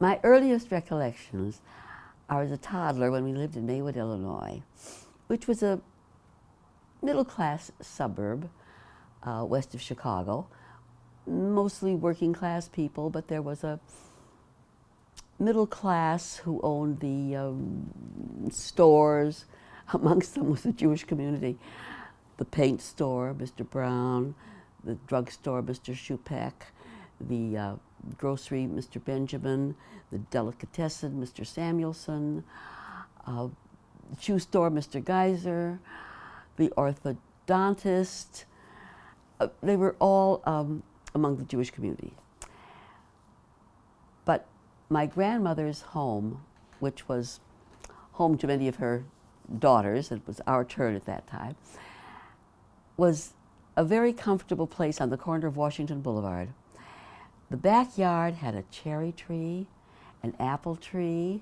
My earliest recollections are as a toddler when we lived in Maywood, Illinois, which was a middle-class suburb west of Chicago, mostly working-class people, but there was a middle class who owned the stores. Amongst them was the Jewish community. The paint store, Mr. Brown, the drugstore, Mr. Shupek, the grocery, Mr. Benjamin, the delicatessen, Mr. Samuelson, shoe store, Mr. Geyser, the orthodontist. They were all among the Jewish community. But my grandmother's home, which was home to many of her daughters, it was our turn at that time, was a very comfortable place on the corner of Washington Boulevard. The backyard had a cherry tree, an apple tree,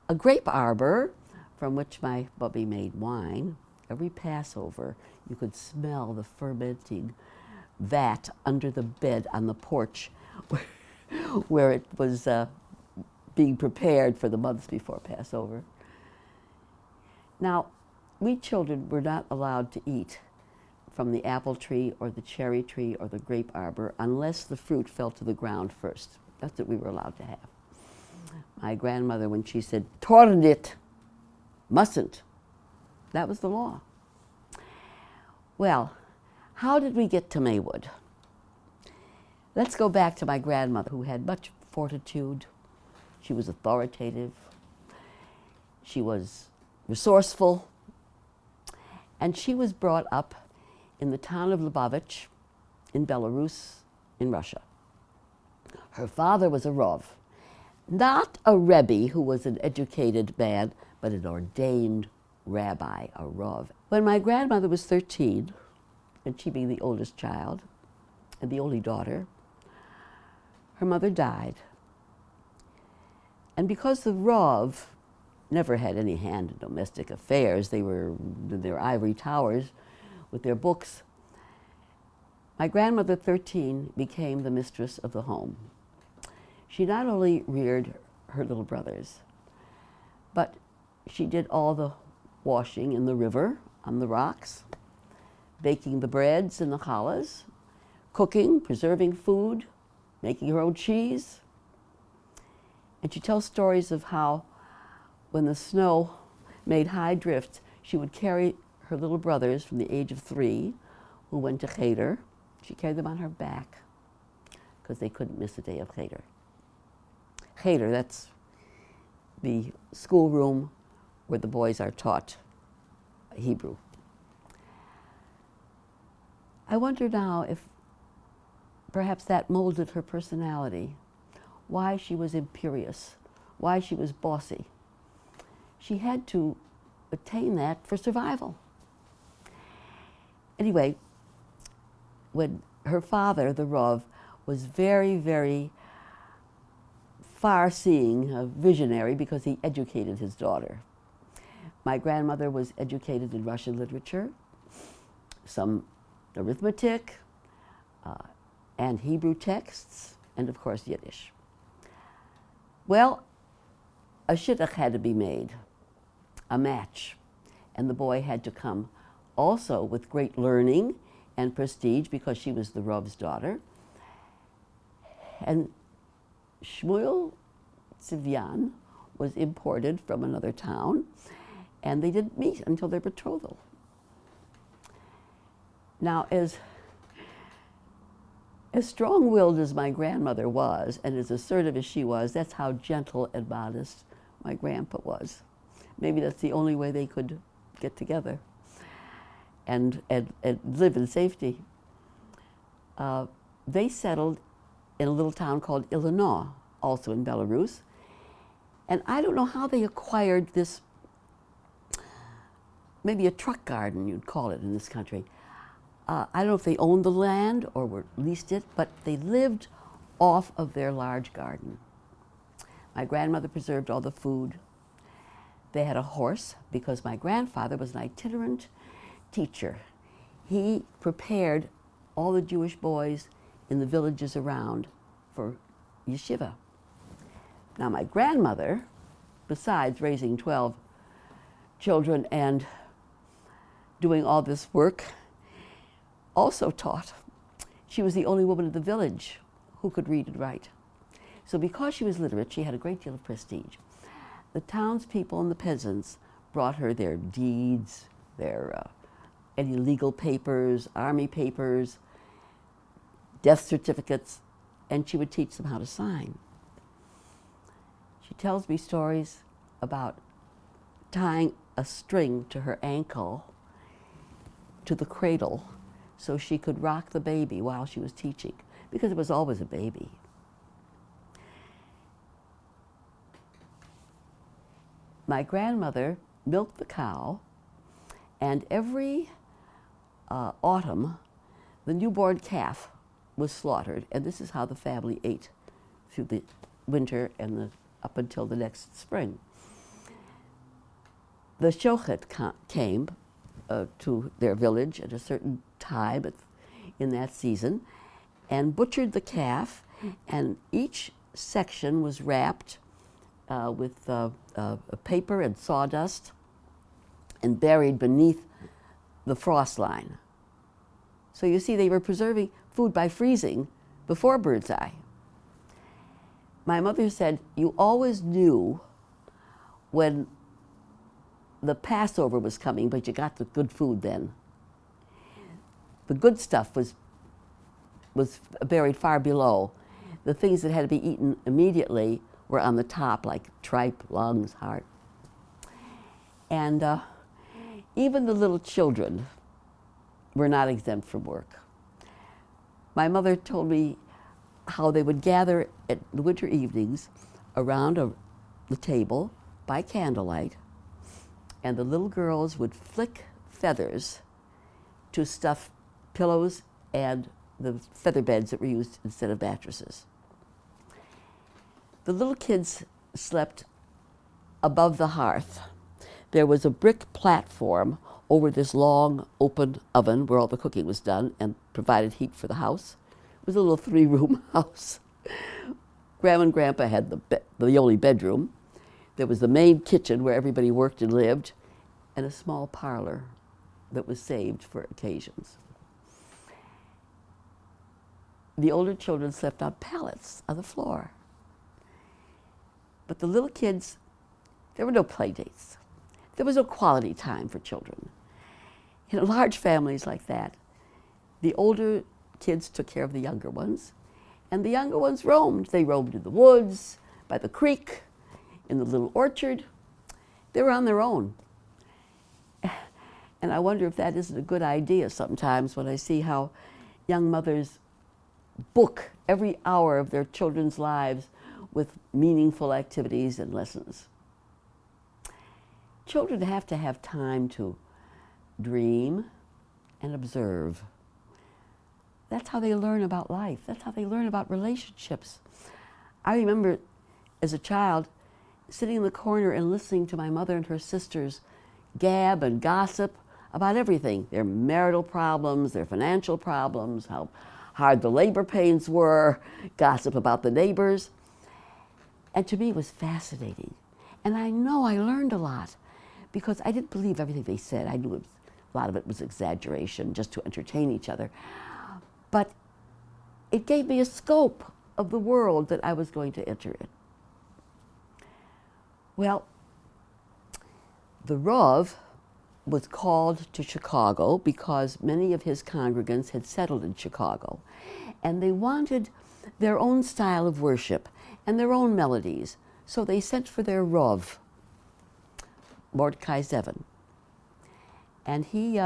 a grape arbor from which my bubby made wine. Every Passover, you could smell the fermenting vat under the bed on the porch where it was being prepared for the months before Passover. Now, we children were not allowed to eat from the apple tree or the cherry tree or the grape arbor unless the fruit fell to the ground first. That's what we were allowed to have. My grandmother, when she said, "Tornit," mustn't, that was the law. Well, how did we get to Maywood? Let's go back to my grandmother, who had much fortitude. She was authoritative. She was resourceful. And she was brought up in the town of Lubavitch in Belarus, in Russia. Her father was a Rav, not a Rebbe who was an educated man, but an ordained rabbi, a Rav. When my grandmother was 13, and she being the oldest child and the only daughter, her mother died. And because the Rav never had any hand in domestic affairs, they were in their ivory towers with their books, my grandmother, 13, became the mistress of the home. She not only reared her little brothers, but she did all the washing in the river, on the rocks, baking the breads and the challahs, cooking, preserving food, making her own cheese. And she tells stories of how when the snow made high drifts, she would carry her little brothers from the age of 3 who went to cheder. She carried them on her back because they couldn't miss a day of cheder. Cheder, that's the schoolroom where the boys are taught Hebrew. I wonder now if perhaps that molded her personality, why she was imperious, why she was bossy. She had to attain that for survival. Anyway, when her father, the Rav, was very, very far-seeing, a visionary, because he educated his daughter. My grandmother was educated in Russian literature, some arithmetic, and Hebrew texts, and of course Yiddish. Well, a shidduch had to be made, a match, and the boy had to come also with great learning and prestige because she was the Rav's daughter. And Shmuel Tzivyan was imported from another town, and they didn't meet until their betrothal. Now, as strong-willed as my grandmother was, and as assertive as she was, that's how gentle and modest my grandpa was. Maybe that's the only way they could get together and live in safety. They settled in a little town called Illinois, also in Belarus. And I don't know how they acquired this, maybe a truck garden you'd call it in this country. I don't know if they owned the land or were leased it, but they lived off of their large garden. My grandmother preserved all the food. They had a horse because my grandfather was an itinerant teacher. He prepared all the Jewish boys in the villages around for yeshiva. Now my grandmother, besides raising 12 children and doing all this work, also taught. She was the only woman in the village who could read and write. So because she was literate, she had a great deal of prestige. The townspeople and the peasants brought her their deeds, their any legal papers, army papers, death certificates, and she would teach them how to sign. She tells me stories about tying a string to her ankle to the cradle so she could rock the baby while she was teaching, because it was always a baby. My grandmother milked the cow, and every autumn, the newborn calf was slaughtered, and this is how the family ate through the winter and up until the next spring. The shochet came to their village at a certain time in that season and butchered the calf, and each section was wrapped with paper and sawdust and buried beneath the frost line. So you see, they were preserving food by freezing before Bird's Eye. My mother said you always knew when the Passover was coming, but you got the good food then. The good stuff was buried far below. The things that had to be eaten immediately were on the top, like tripe, lungs, heart. And even the little children were not exempt from work. My mother told me how they would gather at the winter evenings around the table by candlelight, and the little girls would flick feathers to stuff pillows and the feather beds that were used instead of mattresses. The little kids slept above the hearth. There was a brick platform over this long open oven where all the cooking was done and provided heat for the house. It was a little 3-room house. Grandma and Grandpa had the only bedroom. There was the main kitchen where everybody worked and lived, and a small parlor that was saved for occasions. The older children slept on pallets on the floor. But the little kids, there were no play dates. There was no quality time for children. In large families like that, the older kids took care of the younger ones, and the younger ones roamed. They roamed in the woods, by the creek, in the little orchard. They were on their own. And I wonder if that isn't a good idea sometimes when I see how young mothers book every hour of their children's lives with meaningful activities and lessons. Children have to have time to dream and observe. That's how they learn about life. That's how they learn about relationships. I remember as a child sitting in the corner and listening to my mother and her sisters gab and gossip about everything, their marital problems, their financial problems, how hard the labor pains were, gossip about the neighbors. And to me it was fascinating. And I know I learned a lot because I didn't believe everything they said. I knew a lot of it was exaggeration just to entertain each other. But it gave me a scope of the world that I was going to enter in. Well, the Rav was called to Chicago because many of his congregants had settled in Chicago, and they wanted their own style of worship and their own melodies, so they sent for their Rav, Mordecai Zevin. And he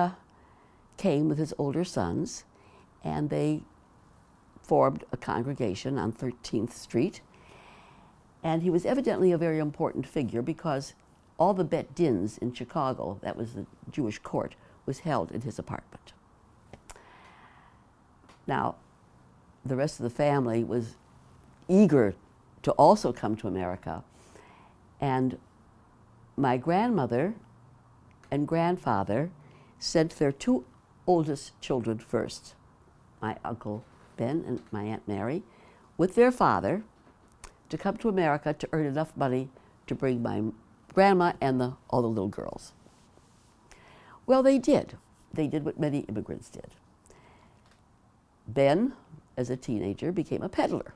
came with his older sons, and they formed a congregation on 13th Street. And he was evidently a very important figure because all the Bet Dins in Chicago, that was the Jewish court, was held in his apartment. Now, the rest of the family was eager to also come to America. And my grandmother and grandfather sent their 2 oldest children first, my Uncle Ben and my Aunt Mary, with their father to come to America to earn enough money to bring my grandma and all the little girls. Well, they did. They did what many immigrants did. Ben, as a teenager, became a peddler.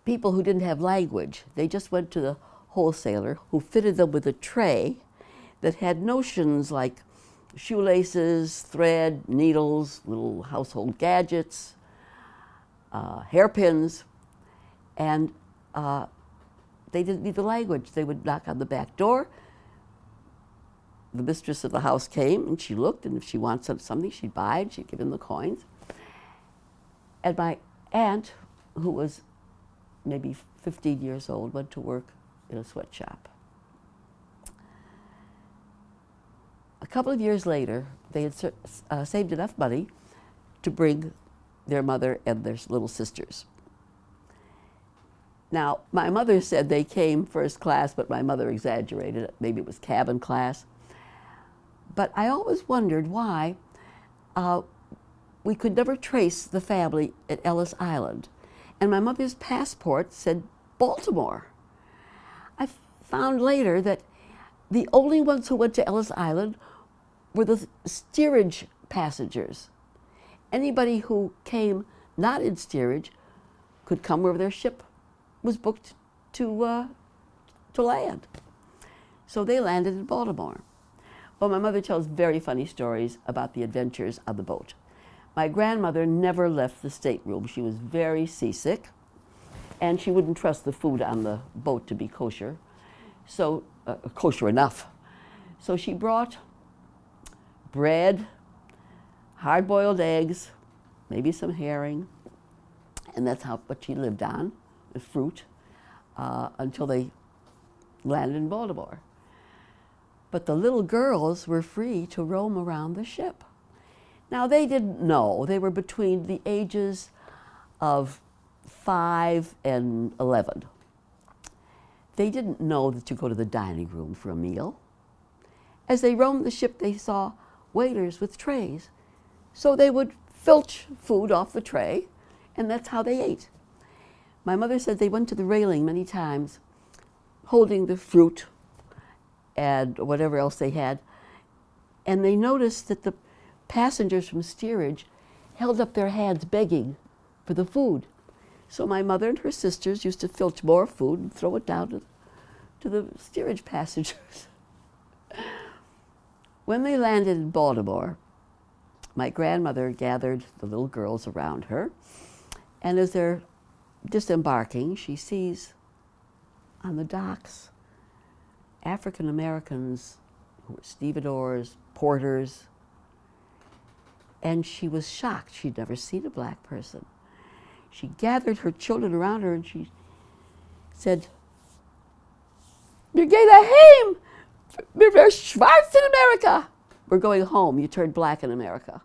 People who didn't have language, they just went to the wholesaler who fitted them with a tray that had notions like shoelaces, thread, needles, little household gadgets, hairpins, and they didn't need the language. They would knock on the back door. The mistress of the house came and she looked, and if she wanted something, she'd buy it, she'd give him the coins. And my aunt, who was maybe 15 years old, went to work in a sweatshop. A couple of years later, they had saved enough money to bring their mother and their little sisters. Now, my mother said they came first class, but my mother exaggerated it. Maybe it was cabin class. But I always wondered why we could never trace the family at Ellis Island. And my mother's passport said Baltimore. I found later that the only ones who went to Ellis Island were the steerage passengers. Anybody who came not in steerage could come where their ship was booked to land. So they landed in Baltimore. Well, my mother tells very funny stories about the adventures on the boat. My grandmother never left the stateroom. She was very seasick, and she wouldn't trust the food on the boat to be kosher, so kosher enough. So she brought bread, hard-boiled eggs, maybe some herring, and that's what she lived on, with fruit, until they landed in Baltimore. But the little girls were free to roam around the ship. Now, they didn't know. They were between the ages of 5 and 11. They didn't know that you go to the dining room for a meal. As they roamed the ship, they saw waiters with trays. So they would filch food off the tray, and that's how they ate. My mother said they went to the railing many times, holding the fruit and whatever else they had, and they noticed that the passengers from steerage held up their hands begging for the food. So my mother and her sisters used to filch more food and throw it down to the steerage passengers. When they landed in Baltimore, my grandmother gathered the little girls around her, and as they're disembarking, she sees on the docks African Americans who were stevedores, porters, and she was shocked. She'd never seen a black person. She gathered her children around her and she said, "Wir gehen heim! Wir schwarz in America!" We're going home. You turned black in America.